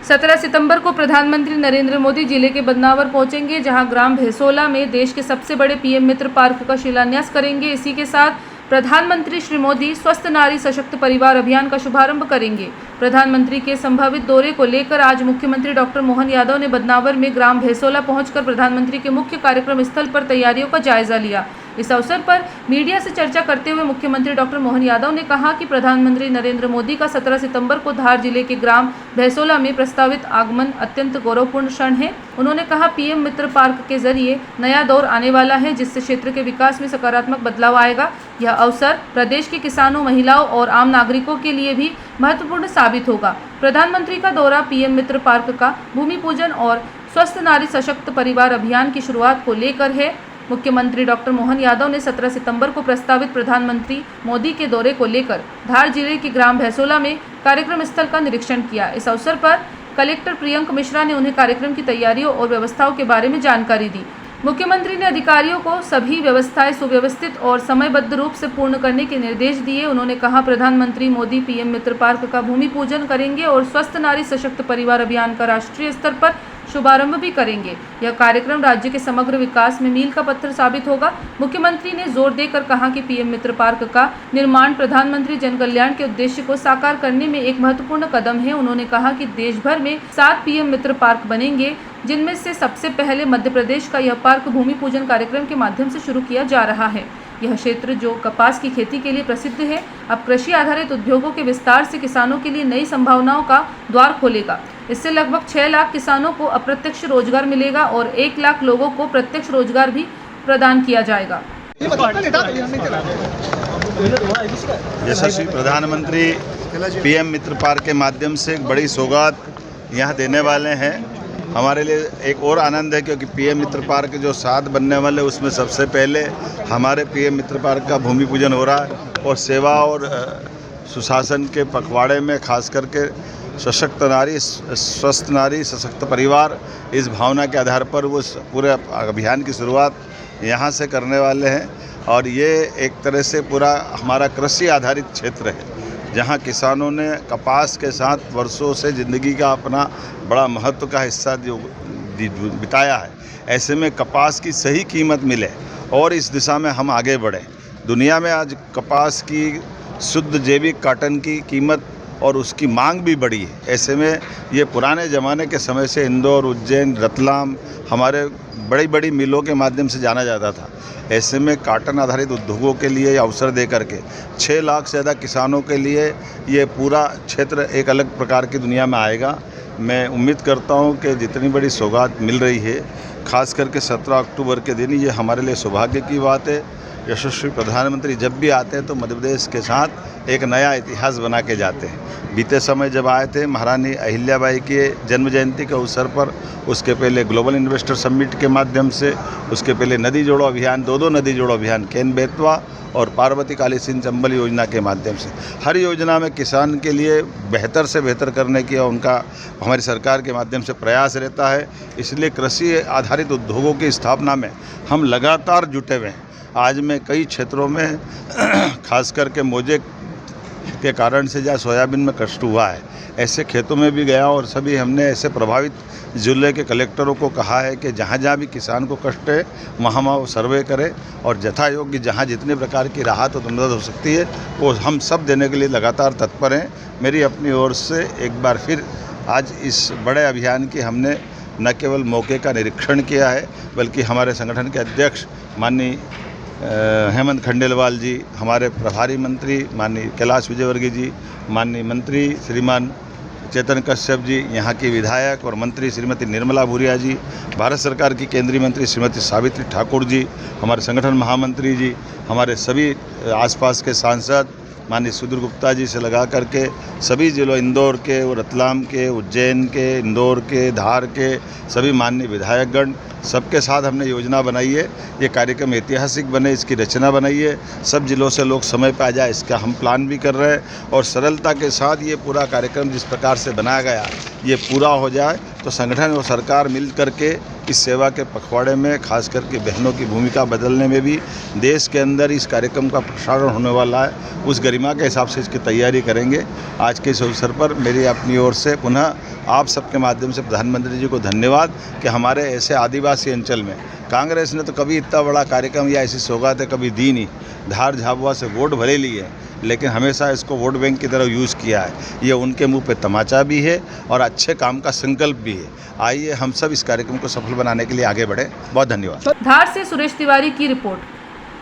17 सितंबर को प्रधानमंत्री नरेंद्र मोदी जिले के बदनावर पहुंचेंगे, जहां ग्राम भैसोला में देश के सबसे बड़े पीएम मित्र पार्क का शिलान्यास करेंगे। इसी के साथ प्रधानमंत्री श्री मोदी स्वस्थ नारी सशक्त परिवार अभियान का शुभारंभ करेंगे। प्रधानमंत्री के संभावित दौरे को लेकर आज मुख्यमंत्री डॉक्टर मोहन यादव ने बदनावर में ग्राम भैसोला पहुंचकर प्रधानमंत्री के मुख्य कार्यक्रम स्थल पर तैयारियों का जायजा लिया। इस अवसर पर मीडिया से चर्चा करते हुए मुख्यमंत्री डॉक्टर मोहन यादव ने कहा कि प्रधानमंत्री नरेंद्र मोदी का 17 सितंबर को धार जिले के ग्राम भैसोला में प्रस्तावित आगमन अत्यंत गौरवपूर्ण क्षण है। उन्होंने कहा, पीएम मित्र पार्क के जरिए नया दौर आने वाला है, जिससे क्षेत्र के विकास में सकारात्मक बदलाव आएगा। यह अवसर प्रदेश के किसानों, महिलाओं और आम नागरिकों के लिए भी महत्वपूर्ण साबित होगा। प्रधानमंत्री का दौरा पीएम मित्र पार्क का भूमि पूजन और स्वस्थ नारी सशक्त परिवार अभियान की शुरुआत को लेकर है। मुख्यमंत्री डॉक्टर मोहन यादव ने 17 सितंबर को प्रस्तावित प्रधानमंत्री मोदी के दौरे को लेकर धार जिले के ग्राम भैसोला में कार्यक्रम स्थल का निरीक्षण किया। इस अवसर पर कलेक्टर प्रियंक मिश्रा ने उन्हें कार्यक्रम की तैयारियों और व्यवस्थाओं के बारे में जानकारी दी। मुख्यमंत्री ने अधिकारियों को सभी व्यवस्थाएं सुव्यवस्थित और समयबद्ध रूप से पूर्ण करने के निर्देश दिए। उन्होंने कहा, प्रधानमंत्री मोदी पीएम मित्र पार्क का भूमि पूजन करेंगे और स्वस्थ नारी सशक्त परिवार अभियान का राष्ट्रीय स्तर पर शुभारंभ भी करेंगे। यह कार्यक्रम राज्य के समग्र विकास में मील का पत्थर साबित होगा। मुख्यमंत्री ने जोर देकर कहा कि पीएम मित्र पार्क का निर्माण प्रधानमंत्री जन कल्याण के उद्देश्य को साकार करने में एक महत्वपूर्ण कदम है। उन्होंने कहा कि देश भर में 7 पीएम मित्र पार्क बनेंगे, जिनमें से सबसे पहले मध्य प्रदेश का यह पार्क भूमि पूजन कार्यक्रम के माध्यम से शुरू किया जा रहा है। यह क्षेत्र जो कपास की खेती के लिए प्रसिद्ध है, अब कृषि आधारित उद्योगों के विस्तार से किसानों के लिए नई संभावनाओं का द्वार खोलेगा। इससे लगभग 6 लाख किसानों को अप्रत्यक्ष रोजगार मिलेगा और 1 लाख लोगों को प्रत्यक्ष रोजगार भी प्रदान किया जाएगा। यशस्वी प्रधानमंत्री पीएम मित्र पार्क के माध्यम से एक बड़ी सौगात यहाँ देने वाले हैं। हमारे लिए एक और आनंद है, क्योंकि पीएम मित्र पार्क जो 7 बनने वाले उसमें सबसे पहले हमारे पीएम मित्र पार्क का भूमि पूजन हो रहा है। और सेवा और सुशासन के पखवाड़े में खास करके सशक्त नारी, स्वस्थ नारी, सशक्त परिवार, इस भावना के आधार पर वो पूरे अभियान की शुरुआत यहाँ से करने वाले हैं। और ये एक तरह से पूरा हमारा कृषि आधारित क्षेत्र है, जहाँ किसानों ने कपास के साथ वर्षों से ज़िंदगी का अपना बड़ा महत्व का हिस्सा बिताया है। ऐसे में कपास की सही कीमत मिले और इस दिशा में हम आगे बढ़ें। दुनिया में आज कपास की शुद्ध जैविक कॉटन की कीमत और उसकी मांग भी बढ़ी है। ऐसे में ये पुराने ज़माने के समय से इंदौर, उज्जैन, रतलाम हमारे बड़ी बड़ी मिलों के माध्यम से जाना जाता था। ऐसे में कॉटन आधारित उद्योगों के लिए अवसर दे करके 6 लाख से ज़्यादा किसानों के लिए ये पूरा क्षेत्र एक अलग प्रकार की दुनिया में आएगा। मैं उम्मीद करता हूँ कि जितनी बड़ी सौगात मिल रही है, खास करके 17 अक्टूबर के दिन, ये हमारे लिए सौभाग्य की बात है। यशस्वी प्रधानमंत्री जब भी आते हैं तो मध्य प्रदेश के साथ एक नया इतिहास बना के जाते हैं। बीते समय जब आए थे महारानी अहिल्याबाई के जन्म जयंती के अवसर पर, उसके पहले ग्लोबल इन्वेस्टर समिट के माध्यम से, उसके पहले नदी जोड़ो अभियान, 2 नदी जोड़ो अभियान, केन बेतवा और पार्वती काली सिंध चंबल योजना के माध्यम से, हर योजना में किसान के लिए बेहतर से बेहतर करने की उनका हमारी सरकार के माध्यम से प्रयास रहता है। इसलिए कृषि आधारित उद्योगों की स्थापना में हम लगातार जुटे हुए हैं। आज मैं कई क्षेत्रों में खास करके मोजे के कारण से जहाँ सोयाबीन में कष्ट हुआ है, ऐसे खेतों में भी गया और सभी हमने ऐसे प्रभावित जिले के कलेक्टरों को कहा है कि जहाँ जहाँ भी किसान को कष्ट है वहाँ वो सर्वे करे और यथा योग्य जहाँ जितने प्रकार की राहत और मदद हो सकती है वो हम सब देने के लिए लगातार तत्पर हैं। मेरी अपनी ओर से एक बार फिर आज इस बड़े अभियान की हमने न केवल मौके का निरीक्षण किया है, बल्कि हमारे संगठन के अध्यक्ष माननीय हेमंत खंडेलवाल जी, हमारे प्रभारी मंत्री माननीय कैलाश विजयवर्गीय जी, माननीय मंत्री श्रीमान चेतन कश्यप जी, यहाँ की विधायक और मंत्री श्रीमती निर्मला भूरिया जी, भारत सरकार की केंद्रीय मंत्री श्रीमती सावित्री ठाकुर जी, हमारे संगठन महामंत्री जी, हमारे सभी आसपास के सांसद माननीय सुधीर गुप्ता जी से लगा करके सभी जिलों, इंदौर के, रतलाम के, उज्जैन के, इंदौर के, धार के सभी माननीय विधायकगण, सबके साथ हमने योजना बनाई है। ये कार्यक्रम ऐतिहासिक बने, इसकी रचना बनाई है। सब जिलों से लोग समय पर आ जाए, इसका हम प्लान भी कर रहे हैं। और सरलता के साथ ये पूरा कार्यक्रम जिस प्रकार से बनाया गया, ये पूरा हो जाए तो संगठन और सरकार मिल करके इस सेवा के पखवाड़े में खास करके बहनों की भूमिका बदलने में भी देश के अंदर इस कार्यक्रम का प्रसारण होने वाला है, उस गरिमा के हिसाब से इसकी तैयारी करेंगे। आज के इस अवसर पर मेरी अपनी ओर से पुनः आप सबके माध्यम से प्रधानमंत्री जी को धन्यवाद कि हमारे ऐसे आदिवासी अंचल में कांग्रेस ने तो कभी इतना बड़ा कार्यक्रम या ऐसी सौगातें कभी दी नहीं, धार झाबुआ से वोट भले लिए हैं, लेकिन हमेशा इसको वोट बैंक की तरह यूज़ किया है। ये उनके मुंह पे तमाचा भी है और अच्छे काम का संकल्प भी है। आइए हम सब इस कार्यक्रम को सफल बनाने के लिए आगे बढ़ें। बहुत धन्यवाद। धार से सुरेश तिवारी की रिपोर्ट।